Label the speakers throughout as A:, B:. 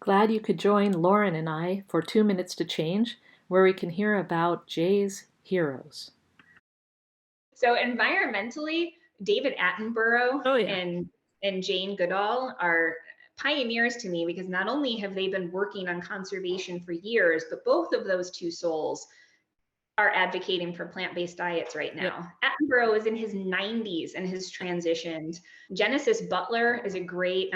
A: Glad you could join Lauren and I for 2 Minutes to Change, where we can hear about Jay's heroes.
B: So environmentally, David Attenborough
A: Oh, yeah.
B: and Jane Goodall are pioneers to me because not only have they been working on conservation for years, but both of those two souls are advocating for plant-based diets right
A: Yep.
B: now. Attenborough is in his 90s and has transitioned. Genesis Butler is a great,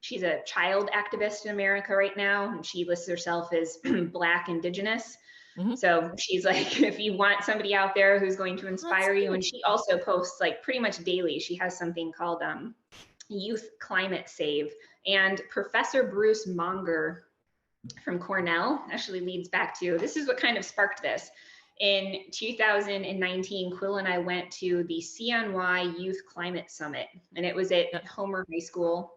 B: she's a child activist in America right now, and she lists herself as Black Indigenous.
A: Mm-hmm.
B: So she's like, if you want somebody out there who's going to inspire you, and she also posts like pretty much daily. She has something called Youth Climate Save. And Professor Bruce Monger from Cornell actually leads back to this is what kind of sparked this. In 2019, Quill and I went to the CNY Youth Climate Summit, and it was at Homer High School.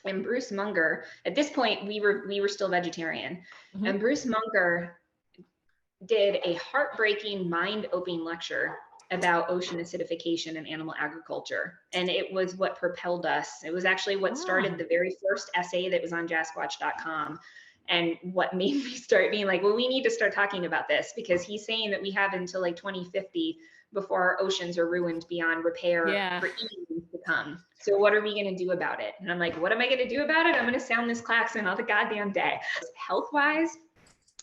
B: And Bruce Munger, at this point, we were still vegetarian, and Bruce Munger did a heartbreaking, mind-opening lecture about ocean acidification and animal agriculture. And it was what propelled us. It was actually what started the very first essay that was on jasquatch.com, and what made me start being like, well, we need to start talking about this, because he's saying that we have until like 2050 before our oceans are ruined beyond repair for eons to come. So what are we going to do about it? And I'm like, what am I going to do about it? I'm going to sound this klaxon all the goddamn day. Health-wise,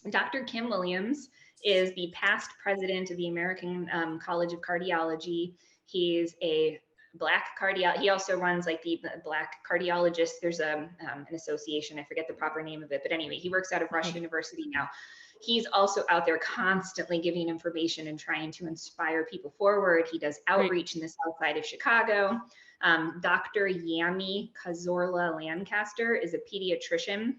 B: Dr. Kim Williams is the past president of the American College of Cardiology. He's a Black cardiologist. He also runs like the Black cardiologist. There's an association. I forget the proper name of it, but anyway, he works out of Rush University now. He's also out there constantly giving information and trying to inspire people forward. He does outreach in the south side of Chicago. Dr. Yami Cazorla Lancaster is a pediatrician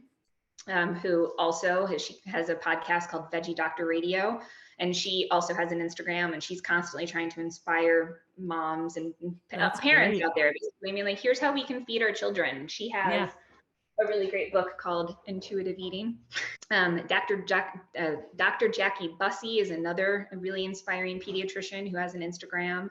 B: who also has a podcast called Veggie Doctor Radio. And she also has an Instagram, and she's constantly trying to inspire moms and parents out there. I mean, like, here's how we can feed our children. She has a really great book called Intuitive Eating. Dr. Jackie Bussey is another really inspiring pediatrician who has an Instagram.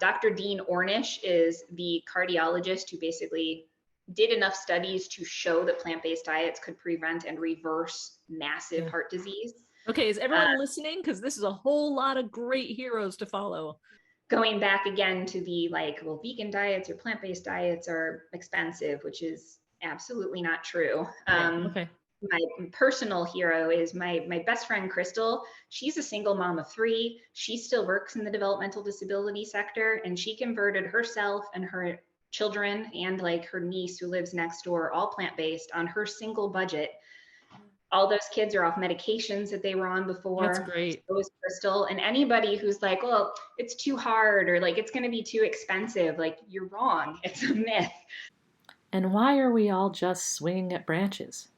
B: Dr. Dean Ornish is the cardiologist who basically did enough studies to show that plant-based diets could prevent and reverse massive heart disease.
A: Okay, is everyone listening? Because this is a whole lot of great heroes to follow.
B: Going back again to the like, well, vegan diets or plant-based diets are expensive, which is absolutely not true. My personal hero is my best friend, Crystal. She's a single mom of 3. She still works in the developmental disability sector, and she converted herself and her children and like her niece who lives next door, all plant-based, on her single budget. All those kids are off medications that they were on before.
A: That's great.
B: So is Crystal. And anybody who's like, well, it's too hard, or like, it's going to be too expensive, like, you're wrong. It's a myth.
A: And why are we all just swinging at branches?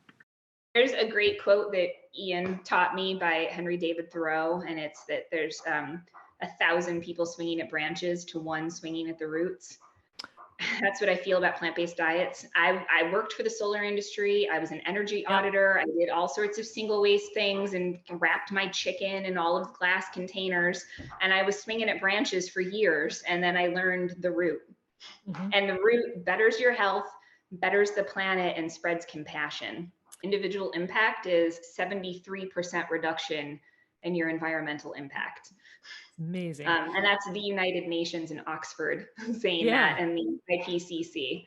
B: There's a great quote that Ian taught me by Henry David Thoreau, and it's that there's 1,000 people swinging at branches to 1 swinging at the roots. That's what I feel about plant-based diets. I worked for the solar industry. I was an energy auditor. I did all sorts of single waste things and wrapped my chicken in all of glass containers. And I was swinging at branches for years. And then I learned the root. And the root betters your health, betters the planet, and spreads compassion. Individual impact is 73% reduction in your environmental impact.
A: Amazing.
B: And that's the United Nations in Oxford saying that, and the IPCC.